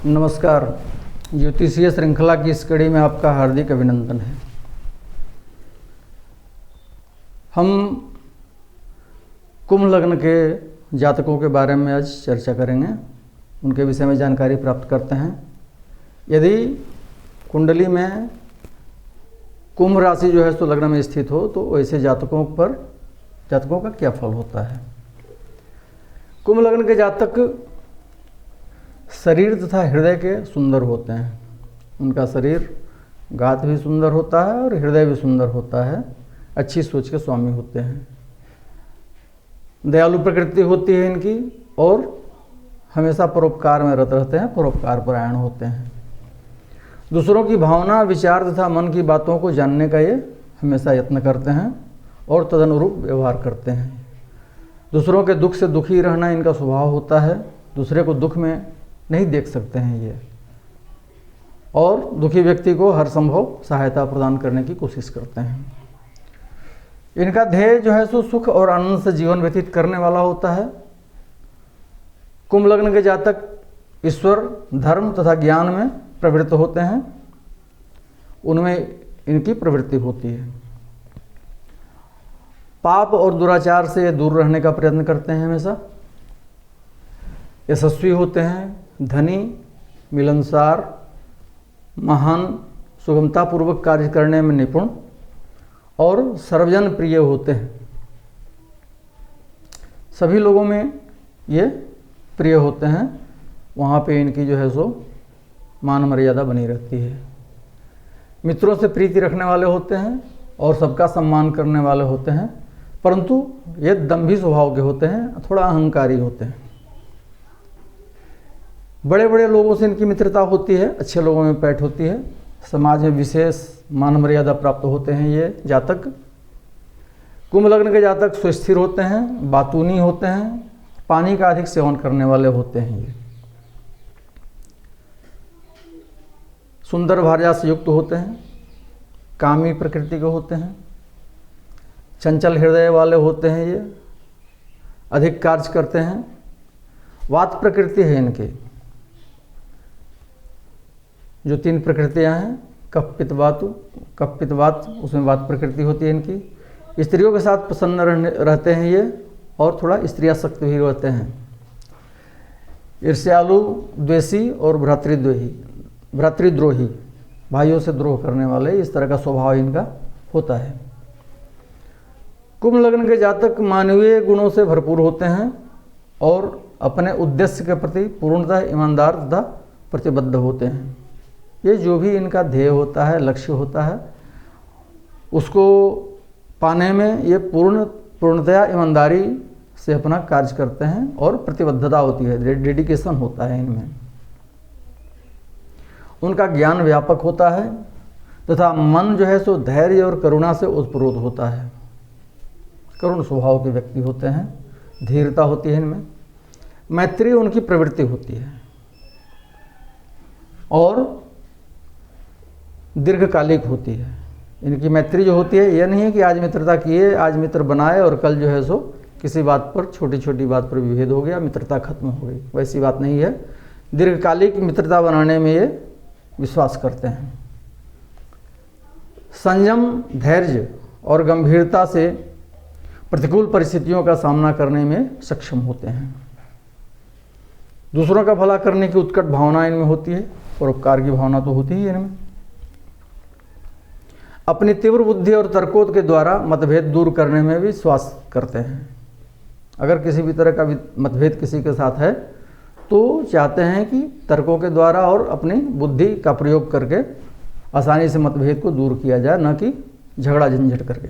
नमस्कार। ज्योतिषीय श्रृंखला की इस कड़ी में आपका हार्दिक अभिनंदन है। हम कुंभ लग्न के जातकों के बारे में आज चर्चा करेंगे, उनके विषय में जानकारी प्राप्त करते हैं। यदि कुंडली में कुंभ राशि जो है सो लग्न में स्थित हो तो ऐसे जातकों का क्या फल होता है। कुंभ लग्न के जातक शरीर तथा हृदय के सुंदर होते हैं। उनका शरीर गात भी सुंदर होता है और हृदय भी सुंदर होता है। अच्छी सोच के स्वामी होते हैं। दयालु प्रकृति होती है इनकी और हमेशा परोपकार में रत रहते हैं, परोपकार परायण होते हैं। दूसरों की भावना, विचार तथा मन की बातों को जानने का ये हमेशा यत्न करते हैं और तदनुरूप व्यवहार करते हैं। दूसरों के दुख से दुखी रहना इनका स्वभाव होता है। दूसरे को दुख में नहीं देख सकते हैं ये, और दुखी व्यक्ति को हर संभव सहायता प्रदान करने की कोशिश करते हैं। इनका ध्येय जो है सो सुख और आनंद से जीवन व्यतीत करने वाला होता है। कुंभ लग्न के जातक ईश्वर, धर्म तथा ज्ञान में प्रवृत्त होते हैं। उनमें इनकी प्रवृत्ति होती है। पाप और दुराचार से दूर रहने का प्रयत्न करते हैं हमेशा। यशस्वी होते हैं, धनी, मिलनसार, महान, सुगमतापूर्वक कार्य करने में निपुण और सर्वजन प्रिय होते हैं। सभी लोगों में ये प्रिय होते हैं। वहाँ पे इनकी जो है सो मान मर्यादा बनी रहती है। मित्रों से प्रीति रखने वाले होते हैं और सबका सम्मान करने वाले होते हैं, परंतु ये दंभी स्वभाव के होते हैं, थोड़ा अहंकारी होते हैं। बड़े बड़े लोगों से इनकी मित्रता होती है, अच्छे लोगों में पैठ होती है। समाज में विशेष मान मर्यादा प्राप्त होते हैं ये जातक। कुंभ लग्न के जातक सुस्थिर होते हैं, बातूनी होते हैं, पानी का अधिक सेवन करने वाले होते हैं ये। सुंदर भार्या से युक्त होते हैं, कामी प्रकृति के होते हैं, चंचल हृदय वाले होते हैं ये, अधिक कार्य करते हैं। वात प्रकृति है इनकी। जो 3 प्रकृतियां हैं, कफ पित्त वात, उसमें वात प्रकृति होती है इनकी। स्त्रियों के साथ प्रसन्न रहते हैं ये और थोड़ा स्त्रियासक्त भी रहते हैं। ईर्ष्यालु, द्वेषी और भ्रातृद्रोही, भाइयों से द्रोह करने वाले, इस तरह का स्वभाव इनका होता है। कुंभ लग्न के जातक मानवीय गुणों से भरपूर होते हैं और अपने उद्देश्य के प्रति पूर्णतः ईमानदार तथा प्रतिबद्ध होते हैं। ये जो भी इनका ध्येय होता है, लक्ष्य होता है, उसको पाने में ये पूर्णतया ईमानदारी से अपना कार्य करते हैं और प्रतिबद्धता होती है, डेडिकेशन होता है इनमें। उनका ज्ञान व्यापक होता है तथा मन जो है सो धैर्य और करुणा से ओतप्रोत होता है। करुण स्वभाव के व्यक्ति होते हैं, धीरता होती है इनमें, मैत्री उनकी प्रवृत्ति होती है और दीर्घकालिक होती है। इनकी मैत्री जो होती है, यह नहीं है कि आज मित्रता किए, आज मित्र बनाए और कल जो है सो किसी बात पर, छोटी छोटी बात पर विभेद हो गया, मित्रता खत्म हो गई, वैसी बात नहीं है। दीर्घकालिक मित्रता बनाने में ये विश्वास करते हैं। संयम, धैर्य और गंभीरता से प्रतिकूल परिस्थितियों का सामना करने में सक्षम होते हैं। दूसरों का भला करने की उत्कट भावना इनमें होती है, परोपकार की भावना तो होती ही है इनमें। अपनी तीव्र बुद्धि और तर्कों के द्वारा मतभेद दूर करने में भी विश्वास करते हैं। अगर किसी भी तरह का मतभेद किसी के साथ है तो चाहते हैं कि तर्कों के द्वारा और अपनी बुद्धि का प्रयोग करके आसानी से मतभेद को दूर किया जाए, न कि झगड़ा झंझट करके।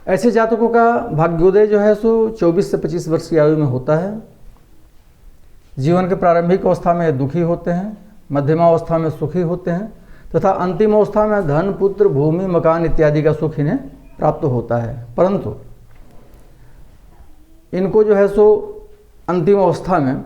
ऐसे जातकों का भाग्योदय जो है सो 24 से 25 वर्ष की आयु में होता है। जीवन के प्रारंभिक अवस्था में दुखी होते हैं, मध्यमावस्था में सुखी होते हैं तथा अंतिम अवस्था में धन, पुत्र, भूमि, मकान इत्यादि का सुख इन्हें प्राप्त होता है। परंतु इनको जो है सो अंतिम अवस्था में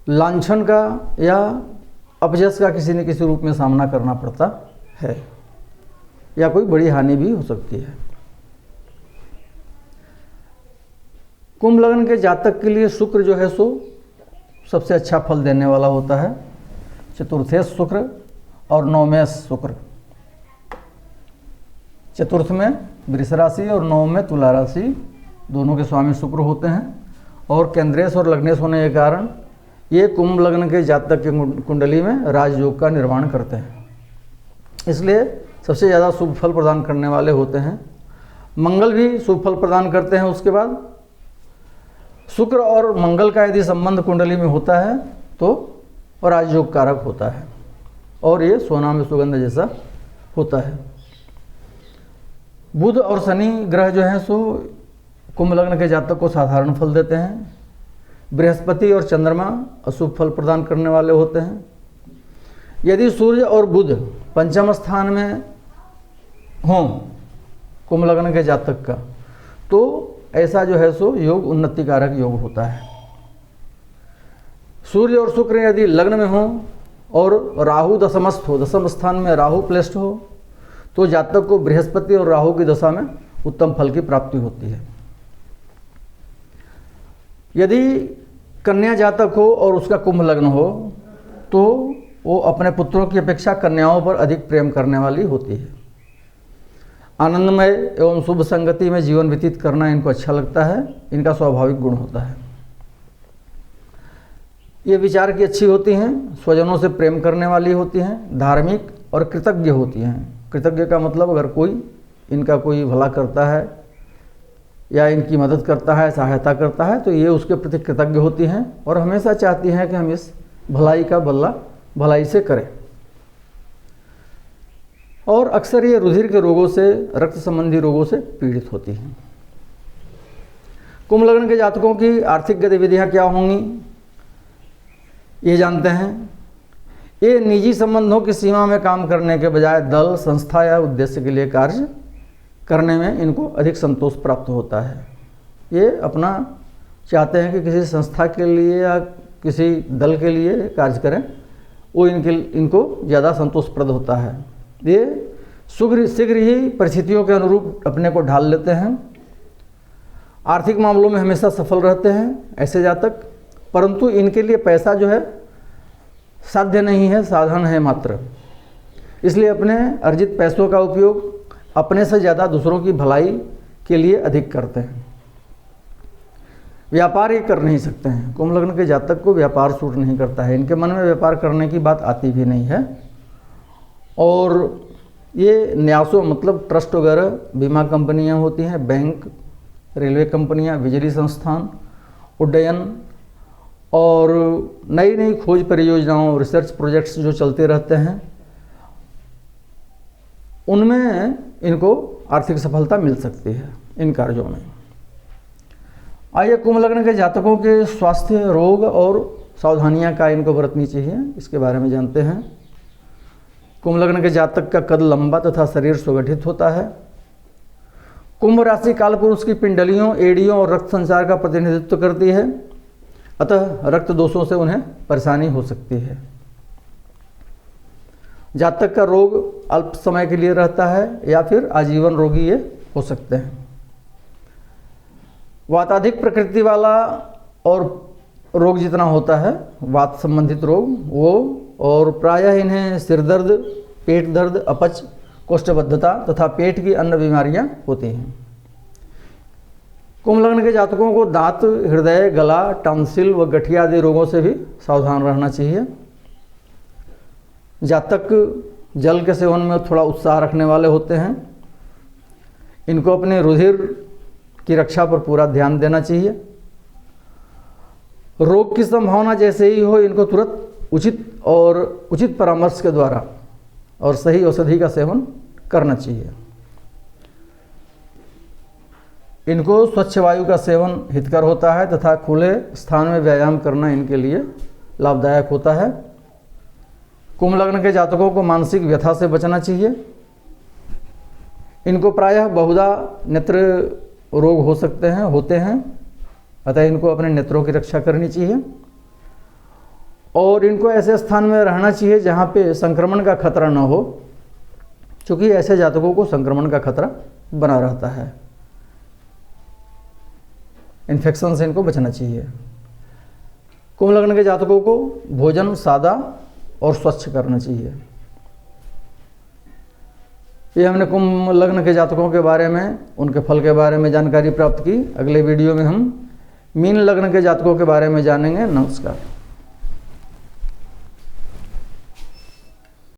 लांछन का या अपयश का किसी न किसी रूप में सामना करना पड़ता है या कोई बड़ी हानि भी हो सकती है। कुंभ लग्न के जातक के लिए शुक्र जो है सो सबसे अच्छा फल देने वाला होता है चतुर्थेश शुक्र और नवमेश शुक्र। चतुर्थ में वृष राशि और नवम में तुला राशि, दोनों के स्वामी शुक्र होते हैं। और केंद्रेश और लग्नेश होने के कारण ये कुंभ लग्न के जातक की कुंडली में राजयोग का निर्माण करते हैं, इसलिए सबसे ज़्यादा शुभ फल प्रदान करने वाले होते हैं। मंगल भी शुभ फल प्रदान करते हैं। उसके बाद शुक्र और मंगल का यदि संबंध कुंडली में होता है तो राजयोग कारक होता है और ये सोना में सुगंध जैसा होता है। बुध और शनि ग्रह जो हैं सो कुंभ लग्न के जातक को साधारण फल देते हैं। बृहस्पति और चंद्रमा अशुभ फल प्रदान करने वाले होते हैं। यदि सूर्य और बुध पंचम स्थान में हों कुंभ लग्न के जातक का, तो ऐसा जो है सो योग उन्नति कारक योग होता है। सूर्य और शुक्र यदि लग्न में हो और राहु दशमस्थ हो, दशम स्थान में राहु प्लेस्ड हो, तो जातक को बृहस्पति और राहु की दशा में उत्तम फल की प्राप्ति होती है। यदि कन्या जातक हो और उसका कुंभ लग्न हो तो वो अपने पुत्रों की अपेक्षा कन्याओं पर अधिक प्रेम करने वाली होती है। आनंदमय एवं शुभ संगति में जीवन व्यतीत करना इनको अच्छा लगता है, इनका स्वाभाविक गुण होता है। ये विचार की अच्छी होती हैं, स्वजनों से प्रेम करने वाली होती हैं, धार्मिक और कृतज्ञ होती हैं। कृतज्ञ का मतलब अगर कोई इनका कोई भला करता है या इनकी मदद करता है, सहायता करता है, तो ये उसके प्रति कृतज्ञ होती हैं और हमेशा चाहती हैं कि हम इस भलाई का बदला भलाई से करें। और अक्सर ये रुधिर के रोगों से, रक्त संबंधी रोगों से पीड़ित होती हैं। कुंभ लग्न के जातकों की आर्थिक गतिविधियां क्या होंगी ये जानते हैं। ये निजी संबंधों की सीमा में काम करने के बजाय दल, संस्था या उद्देश्य के लिए कार्य करने में इनको अधिक संतोष प्राप्त होता है। ये अपना चाहते हैं कि किसी संस्था के लिए या किसी दल के लिए कार्य करें, वो इनको ज़्यादा संतोषप्रद होता है। ये शीघ्र ही परिस्थितियों के अनुरूप अपने को ढाल लेते हैं। आर्थिक मामलों में हमेशा सफल रहते हैं ऐसे जातक, परंतु इनके लिए पैसा जो है साध्य नहीं है, साधन है मात्र। इसलिए अपने अर्जित पैसों का उपयोग अपने से ज़्यादा दूसरों की भलाई के लिए अधिक करते हैं। व्यापार ये कर नहीं सकते हैं। कुंभ लग्न के जातक को व्यापार सूट नहीं करता है, इनके मन में व्यापार करने की बात आती भी नहीं है। और ये न्यासों मतलब ट्रस्ट वगैरह, बीमा कंपनियां होती हैं, बैंक, रेलवे कंपनियां, बिजली संस्थान, उड्डयन और नई नई खोज परियोजनाओं, रिसर्च प्रोजेक्ट्स जो चलते रहते हैं, उनमें इनको आर्थिक सफलता मिल सकती है इन कार्यों में। आइए कुंभ लग्न के जातकों के स्वास्थ्य, रोग और सावधानियां क्या इनको बरतनी चाहिए इसके बारे में जानते हैं। कुंभ लग्न के जातक का कद लंबा तथा शरीर सुगठित होता है। कुंभ राशि कालपुरुष की पिंडलियों, एड़ियों और रक्त संचार का प्रतिनिधित्व करती है, अतः रक्त दोषों से उन्हें परेशानी हो सकती है। जातक का रोग अल्प समय के लिए रहता है या फिर आजीवन रोगी ये हो सकते हैं। वाताधिक प्रकृति वाला और रोग जितना होता है, वात संबंधित रोग वो, और प्रायः इन्हें सिर दर्द, पेट दर्द, अपच, कोष्ठबद्धता तथा पेट की अन्य बीमारियां होती हैं। कुंभ लग्न के जातकों को दांत, हृदय, गला, टॉन्सिल व गठिया आदि रोगों से भी सावधान रहना चाहिए। जातक जल के सेवन में थोड़ा उत्साह रखने वाले होते हैं। इनको अपने रुधिर की रक्षा पर पूरा ध्यान देना चाहिए। रोग की संभावना जैसे ही हो इनको तुरंत उचित परामर्श के द्वारा और सही औषधि का सेवन करना चाहिए। इनको स्वच्छ वायु का सेवन हितकर होता है तथा खुले स्थान में व्यायाम करना इनके लिए लाभदायक होता है। कुंभ लग्न के जातकों को मानसिक व्यथा से बचना चाहिए। इनको प्रायः बहुधा नेत्र रोग होते हैं, अतः इनको अपने नेत्रों की रक्षा करनी चाहिए और इनको ऐसे स्थान में रहना चाहिए जहाँ पे संक्रमण का खतरा न हो, क्योंकि ऐसे जातकों को संक्रमण का खतरा बना रहता है। इन्फेक्शन से इनको बचना चाहिए। कुंभ लग्न के जातकों को भोजन सादा और स्वच्छ करना चाहिए। ये हमने कुंभ लग्न के जातकों के बारे में, उनके फल के बारे में जानकारी प्राप्त की। अगले वीडियो में हम मीन लग्न के जातकों के बारे में जानेंगे। नमस्कार।